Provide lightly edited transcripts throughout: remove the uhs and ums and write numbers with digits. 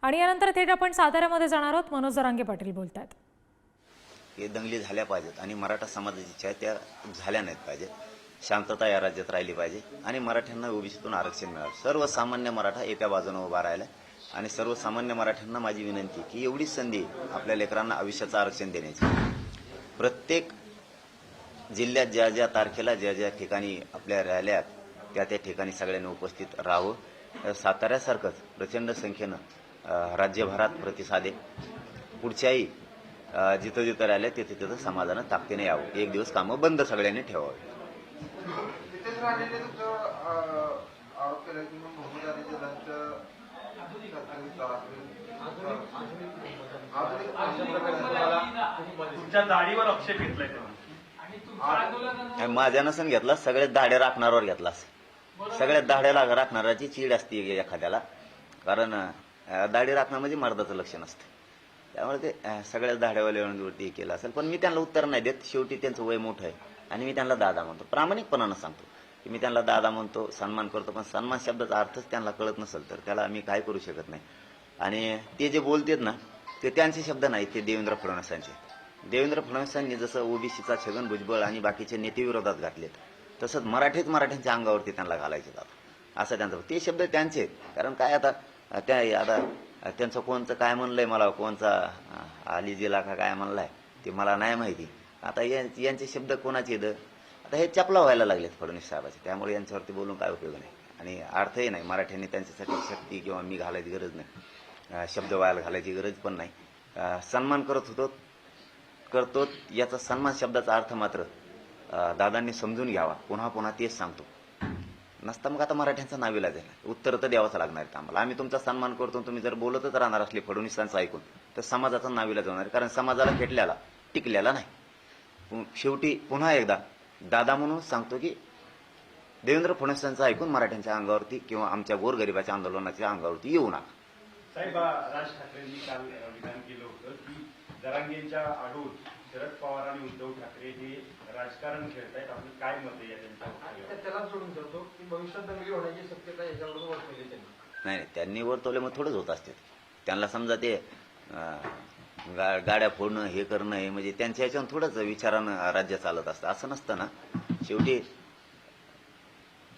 आणि यानंतर थेट आपण साताऱ्यामध्ये जाणार आहोत। मनोज जरांगे पाटील बोलतात। हे दंगली झाल्या पाहिजेत आणि मराठा समाजाची इच्छा आहे त्या झाल्या नाहीत पाहिजेत। शांतता या राज्यात राहिली पाहिजे आणि मराठ्यांना ओबीसीतून आरक्षण मिळावं। सर्वसामान्य मराठा एका बाजूने उभा राहिला आणि सर्वसामान्य मराठ्यांना माझी विनंती की एवढी संधी आपल्या लेकरांना आयुष्याचं आरक्षण देण्याची। प्रत्येक जिल्ह्यात ज्या ज्या तारखेला ज्या ज्या ठिकाणी आपल्या रॅल्या त्या त्या ठिकाणी सगळ्यांनी उपस्थित राहावं। साताऱ्यासारखंच प्रचंड संख्येनं राज्यभरात प्रतिसाद आहे। पुढच्याही जिथं जिथं राहिले तिथे तिथं समाजानं ताकदीने यावं। एक दिवस कामं बंद सगळ्यांनी ठेवावी। तुमच्या दाढीवर आक्षेप घेतलाय माझ्या नसन घेतला, सगळ्यात दाढ्या राखणाऱ्यावर घेतला। सगळ्यात दाढ्याला राखणाऱ्याची चीड असते एखाद्याला, कारण दाढी राखणं म्हणजे मर्दाचं लक्षण असतं। त्यामुळे ते सगळ्याच दाढ्यावाल्यावरती केलं असेल, पण मी त्यांना उत्तर नाही देत। शेवटी त्यांचं वय मोठं आहे आणि मी त्यांना दादा म्हणतो, प्रामाणिकपणानं सांगतो की मी त्यांना दादा म्हणतो, सन्मान करतो। पण सन्मान शब्दाचा अर्थच त्यांना कळत नसेल तर त्याला मी काय करू शकत नाही। आणि ते जे बोलतात ना ते त्यांचे शब्द नाहीत, ते देवेंद्र फडणवीसांचे। देवेंद्र फडणवीसांनी जसं ओबीसीचा छगन भुजबळ आणि बाकीचे नेते विरोधात घातलेत, तसंच मराठ्यांच्या अंगावरती त्यांना घालायचे असं त्यांचं ते शब्द त्यांचे आहेत। कारण काय आता त्यांचं कोणचं काय म्हणलंय मला, कोणचा अली जिला का काय म्हणलाय ते मला नाही माहिती। आता यांचे शब्द कोणाचे आहेत? आता हे चपला व्हायला लागलेत फडणवीस साहेबाचे, त्यामुळे यांच्यावरती बोलून काय उपयोग नाही आणि अर्थही नाही। मराठ्यांनी त्यांच्यासाठी शक्ती किंवा मी घालायची गरज नाही, शब्द व्हायला घालायची गरज पण नाही। सन्मान करतो याचा सन्मान शब्दाचा अर्थ मात्र दादांनी समजून घ्यावा। पुन्हा पुन्हा तेच सांगतो, नसता मग आता मराठ्यांचा नाविलाज आहे, उत्तर तर द्यावंच लागणार आहे आम्हाला। आम्ही तुमचा सन्मान करतो, तुम्ही जर बोलतच राहणार असले फडणवीसांचं ऐकून तर समाजाचा नाविलाज होणार, कारण समाजाला खेटल्याला टिकलेला नाही। शेवटी पुन्हा एकदा दादा म्हणून सांगतो की देवेंद्र फडणवीसांचं ऐकून मराठ्यांच्या अंगावरती किंवा आमच्या गोरगरिबाच्या आंदोलनाच्या अंगावरती येऊ नका। साहेब, राज ठाकरेंनी काल विधान केलं होतं की जरांगेंच्या आडून शरद पवार आणि उद्धव ठाकरे हे राजकारण खेळतायत। आपलं काय मत आहे या त्यांच्या? त्याला सोडून जातो की भविष्यात दंगली होण्याची शक्यता याच्यावरून वर्तवली त्यांनी। नाही, त्यांनी वर्तवले मग थोडंच होत असते। त्यांना समजा ते गाड्या फोडणं हे करणं हे म्हणजे त्यांच्या ह्याच्यावर थोडंच विचारानं राज्य चालत असतं, असं नसतं ना। शेवटी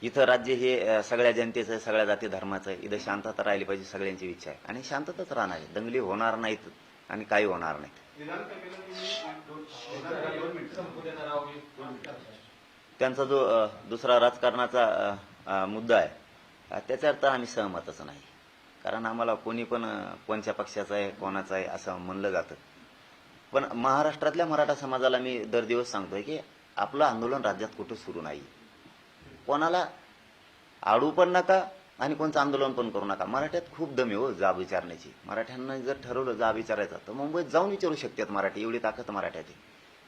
इथं राज्य हे सगळ्या जनतेचं आहे, सगळ्या जाती धर्माचं आहे। इथं शांतता राहिली पाहिजे, सगळ्यांची इच्छा आहे आणि शांतताच राहणार आहे। दंगली होणार नाहीत आणि काही होणार नाही। त्यांचा जो दुसरा राजकारणाचा मुद्दा आहे त्याच्यावर तर आम्ही सहमतच नाही, कारण आम्हाला कोणी पण कोणत्या पक्षाचा आहे कोणाचा आहे असं म्हणलं जातं। पण महाराष्ट्रातल्या मराठा समाजाला मी दर दिवस सांगतोय की आपलं आंदोलन राज्यात कुठं सुरू नाही, कोणाला आडू पण नका आणि कोणचं आंदोलन पण करू नका। मराठ्यात खूप दम आहे हो जाब विचारण्याची। मराठ्यांना जर ठरवलं जाब विचारायचं तर मुंबईत जाऊन विचारू शकतात मराठी, एवढी ताकद मराठ्यात आहे।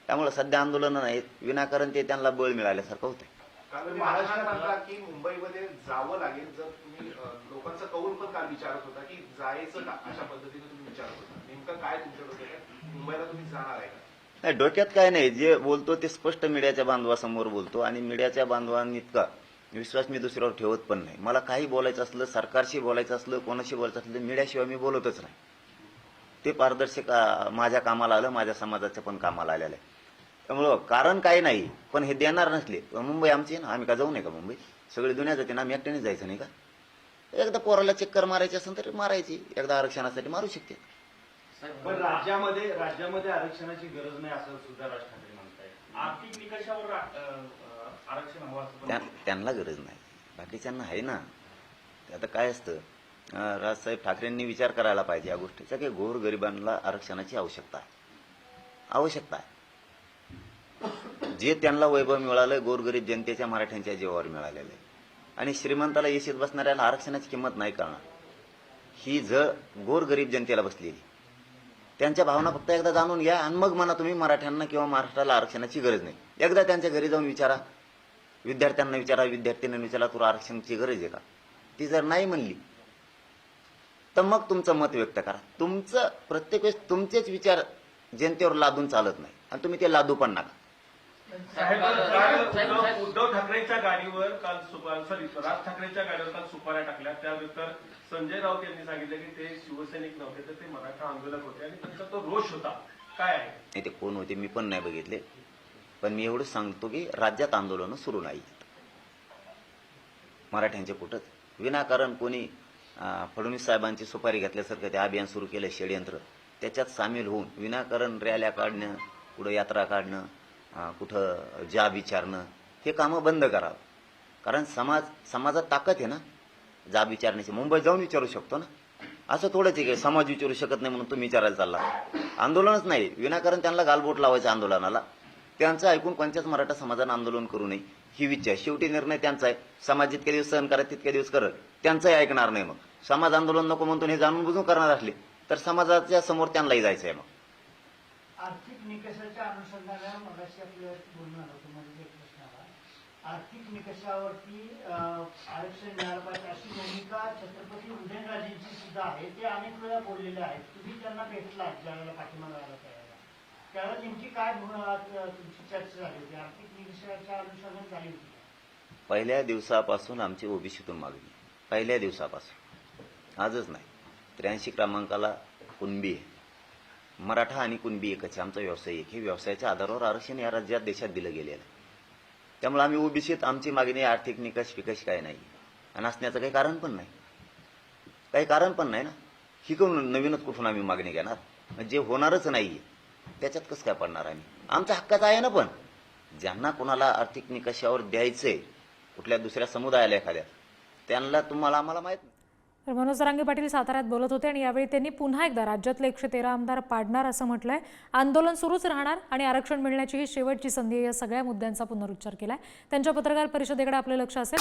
त्यामुळे सध्या आंदोलनं नाहीत, विनाकारण ते त्यांना बळ मिळाल्यासारखं होतं। महाराष्ट्रात की मुंबईमध्ये जावं लागेल जर तुम्ही लोकांचा कौल पण काल विचारत होता की जायचं का, अशा पद्धतीने तुम्ही विचारत होता। नेमकं काय तुमच्या डोक्यात, मुंबईला तुम्ही जाणार आहे का? नाही, डोक्यात काय नाही, जे बोलतो ते स्पष्ट मीडियाच्या बांधवासमोर बोलतो आणि मीडियाच्या बांधवांनी इतका विश्वास मी दुसऱ्यावर ठेवत पण नाही। मला काही बोलायचं असलं, सरकारशी बोलायचं असलं, कोणाशी बोलायचं असलं, मीडियाशिवाय मी बोलतच नाही। ते पारदर्शक माझ्या कामाला आलं, माझ्या समाजाच्या पण कामाला आलेलं आहे। त्यामुळं कारण काही नाही, पण हे देणार नसले मुंबई आमची आहे ना, आम्ही का जाऊ नये का मुंबई? सगळी दुनिया जाते ना, आम्ही एकट्याने जायचं नाही का? एकदा पोराला चक्कर मारायची असेल तर मारायची, एकदा आरक्षणासाठी मारू शकते। पण राज्यामध्ये आरक्षणाची गरज नाही असं सुद्धा राज ठाकरे म्हणतायत। आर्थिक निकषावर आरक्षण हवं असं त्यांना गरज नाही, बाकीच्यांना आहे ना। आता काय असतं, राजसाहेब ठाकरेंनी विचार करायला पाहिजे या गोष्टीचा की गोरगरिबांना आरक्षणाची आवश्यकता आहे। जे त्यांना वैभव मिळालं गोरगरीब जनतेच्या मराठ्यांच्या जीवावर मिळालेलं आहे आणि श्रीमंताला येशीत बसणाऱ्याला आरक्षणाची किंमत नाही कळणार। ही झळ गोरगरीब जनतेला बसलेली, त्यांच्या भावना फक्त एकदा जाणून घ्या आणि मग म्हणा तुम्ही मराठ्यांना किंवा महाराष्ट्राला आरक्षणाची गरज नाही। एकदा त्यांच्या घरी जाऊन विचारा, विद्यार्थ्यांना विचारा, विद्यार्थ्यांना विचारा तुला आरक्षणाची गरज आहे का? ती जर नाही म्हणली तर मग तुमचं मत व्यक्त करा। तुमचं प्रत्येक वेळेस तुमचेच विचार जनतेवर लादून चालत नाही आणि तुम्ही ते लादू पण नका। साहेब, उद्धव ठाकरेंच्या गाडीवर काल राज ठाकरेंच्या गाडीवर काल सुपाऱ्या टाकल्या. त्यानंतर संजय राऊत यांनी सांगितलं की ते शिवसैनिक नव्हते तर ते मराठा आंदोलक होते आणि त्यांचा तो रोष होता. काय आहे नाही, ते कोण होते मी पण नाही बघितले, पण मी एवढंच सांगतो की राज्यात आंदोलनं सुरू नाही. मराठ्यांचे कुठंच विनाकारण कोणी फडणवीस साहेबांची सुपारी घेतल्यासारखं ते अभियान सुरू केलं, षडयंत्र त्याच्यात सामील होऊन विनाकारण रॅल्या काढणं, कुठं यात्रा काढणं, कुठं जाब विचारणं, हे कामं बंद करावं. कारण समाजात ताकद आहे ना जाब विचारण्याची. मुंबईत जाऊन विचारू शकतो ना, असं थोडंच आहे की समाज विचारू शकत नाही म्हणून तुम्ही विचारायला चालला. आंदोलनच नाही, विनाकारण त्यांना गालबोट लावायचं आंदोलनाला. त्यांचं ऐकून कोणत्याच मराठा समाजानं आंदोलन करू नये ही इच्छा आहे. शेवटी निर्णय त्यांचा आहे. समाज जितके दिवस सहन करत तितके दिवस करत, त्यांचंही ऐकणार नाही. मग समाज आंदोलन नको म्हणतो हे जाणून बुजून करणार असले तर समाजाच्या समोर त्यांनाही जायचं आहे. मग आर्थिक निकषाच्या अनुषंगाने मगाशी आपल्याला बोलणार होतो, म्हणजे एक प्रश्न आला. आर्थिक निकषावरती आरक्षण मिळालं पाहिजे अशी भूमिका छत्रपती उदयनराजेंची सुद्धा आहे. ते अनेक वेळा बोललेले आहेत. तुम्ही त्यांना भेटला ज्यावेळेला पाठिंबा आला त्यावेळेला नेमकी काय तुमची चर्चा झाली होती? आर्थिक निकषाच्या अनुषंगाने झाली होती? पहिल्या दिवसापासून आमची ओबीसीतून मागणी, पहिल्या दिवसापासून, आजच नाही. 83 क्रमांकाला कुणबी आहे, मराठा आणि कुणबी एकच आहे. आमचा व्यवसाय एक. हे व्यवसायाच्या आधारावर आरक्षण या राज्यात देशात दिलं गेलेलं आहे. त्यामुळे आम्ही ओबीसीत आमची मागणी आर्थिक निकष फिकष काय नाही आणि असण्याचं काही कारण पण नाही. काही कारण पण नाही ना. ही कोण नवीनच कुठून आम्ही मागणी घेणार? जे होणारच नाहीये त्याच्यात कसं काय पडणार आम्ही? आमच्या हक्काचं आहे ना. पण ज्यांना कोणाला आर्थिक निकषावर द्यायचंय, कुठल्या दुसऱ्या समुदायाला एखाद्या, त्यांना तुम्हाला आम्हाला माहित नाही. तर मनोज जरांगे पाटील साताऱ्यात बोलत होते आणि यावेळी त्यांनी पुन्हा एकदा राज्यातले 113 आमदार पाडणार असं म्हटलंय. आंदोलन सुरूच राहणार आणि आरक्षण मिळण्याची ही शेवटची संधी आहे, या सगळ्या मुद्द्यांचा पुनरुच्चार केलाय. त्यांच्या पत्रकार परिषदेकडे आपलं लक्ष असेल.